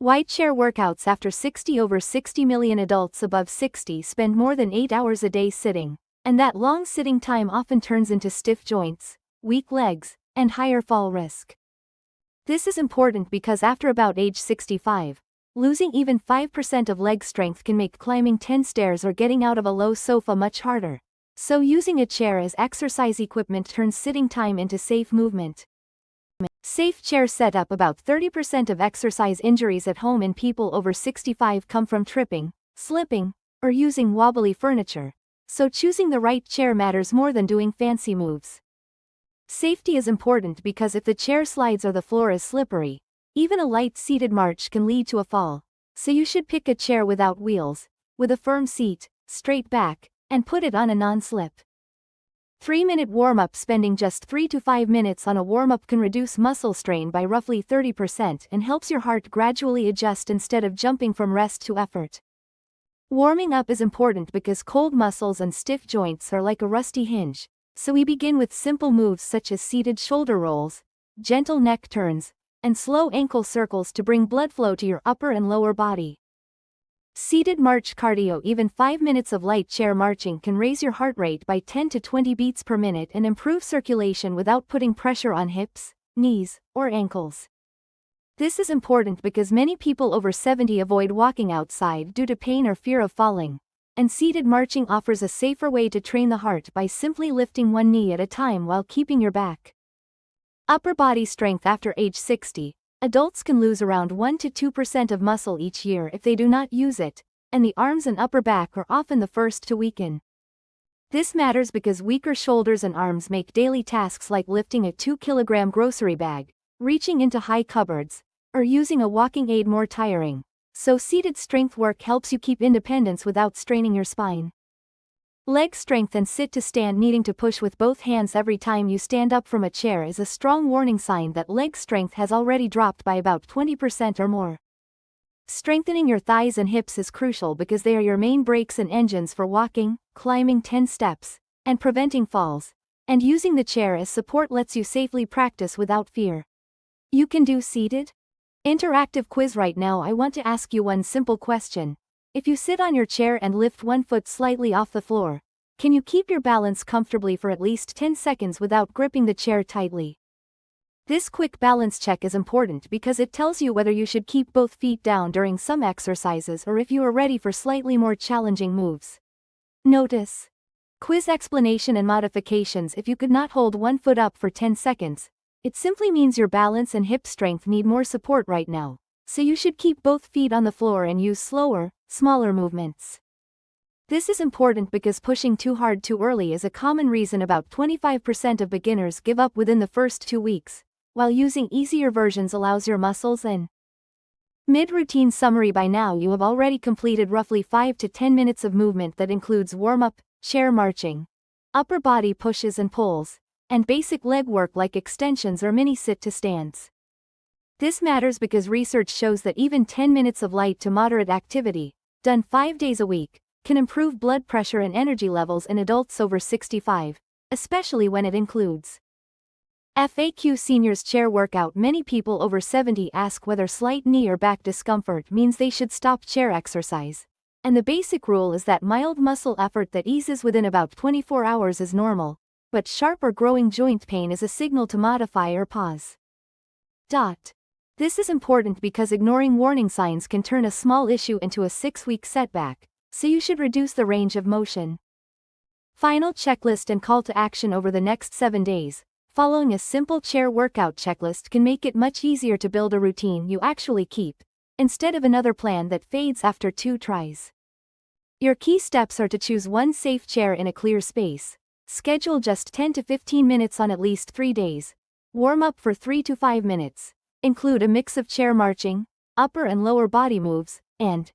Why chair workouts after 60? Over 60 million adults above 60 spend more than 8 hours a day sitting, and that long sitting time often turns into stiff joints, weak legs, and higher fall risk. This is important because after about age 65, losing even 5% of leg strength can make climbing 10 stairs or getting out of a low sofa much harder. So using a chair as exercise equipment turns sitting time into safe movement. Safe chair setup. About 30% of exercise injuries at home in people over 65 come from tripping, slipping, or using wobbly furniture, so choosing the right chair matters more than doing fancy moves. Safety is important because if the chair slides or the floor is slippery, even a light seated march can lead to a fall, so you should pick a chair without wheels, with a firm seat, straight back, and put it on a non-slip. 3-minute warm-up. Spending just 3 to 5 minutes on a warm-up can reduce muscle strain by roughly 30% and helps your heart gradually adjust instead of jumping from rest to effort. Warming up is important because cold muscles and stiff joints are like a rusty hinge, so we begin with simple moves such as seated shoulder rolls, gentle neck turns, and slow ankle circles to bring blood flow to your upper and lower body. Seated march cardio. Even 5 minutes of light chair marching can raise your heart rate by 10 to 20 beats per minute and improve circulation without putting pressure on hips, knees, or ankles. This is important because many people over 70 avoid walking outside due to pain or fear of falling, and seated marching offers a safer way to train the heart by simply lifting one knee at a time while keeping your back. Upper body strength. After age 60, adults can lose around 1 to 2% of muscle each year if they do not use it, and the arms and upper back are often the first to weaken. This matters because weaker shoulders and arms make daily tasks like lifting a 2-kilogram grocery bag, reaching into high cupboards, or using a walking aid more tiring, so seated strength work helps you keep independence without straining your spine. Leg strength and sit to stand. Needing to push with both hands every time you stand up from a chair is a strong warning sign that leg strength has already dropped by about 20% or more. Strengthening your thighs and hips is crucial because they are your main brakes and engines for walking, climbing 10 steps, and preventing falls, and using the chair as support lets you safely practice without fear. You can do seated? Interactive quiz. Right now I want to ask you one simple question. If you sit on your chair and lift one foot slightly off the floor, can you keep your balance comfortably for at least 10 seconds without gripping the chair tightly? This quick balance check is important because it tells you whether you should keep both feet down during some exercises or if you are ready for slightly more challenging moves. Notice. Quiz explanation and modifications. If you could not hold one foot up for 10 seconds, it simply means your balance and hip strength need more support right now, so you should keep both feet on the floor and use slower, smaller movements. This is important because pushing too hard too early is a common reason about 25% of beginners give up within the first 2 weeks, while using easier versions allows your muscles and mid-routine summary. By now you have already completed roughly 5 to 10 minutes of movement that includes warm-up, chair marching, upper body pushes and pulls, and basic leg work like extensions or mini sit-to-stands. This matters because research shows that even 10 minutes of light to moderate activity, done 5 days a week, can improve blood pressure and energy levels in adults over 65, especially when it includes FAQ seniors chair workout. Many people over 70 ask whether slight knee or back discomfort means they should stop chair exercise, and the basic rule is that mild muscle effort that eases within about 24 hours is normal, but sharp or growing joint pain is a signal to modify or pause. This is important because ignoring warning signs can turn a small issue into a 6-week setback, so you should reduce the range of motion. Final checklist and call to action. Over the next 7 days, following a simple chair workout checklist can make it much easier to build a routine you actually keep, instead of another plan that fades after 2 tries. Your key steps are to choose one safe chair in a clear space, schedule just 10 to 15 minutes on at least 3 days, warm up for 3 to 5 minutes, include a mix of chair marching, upper and lower body moves, and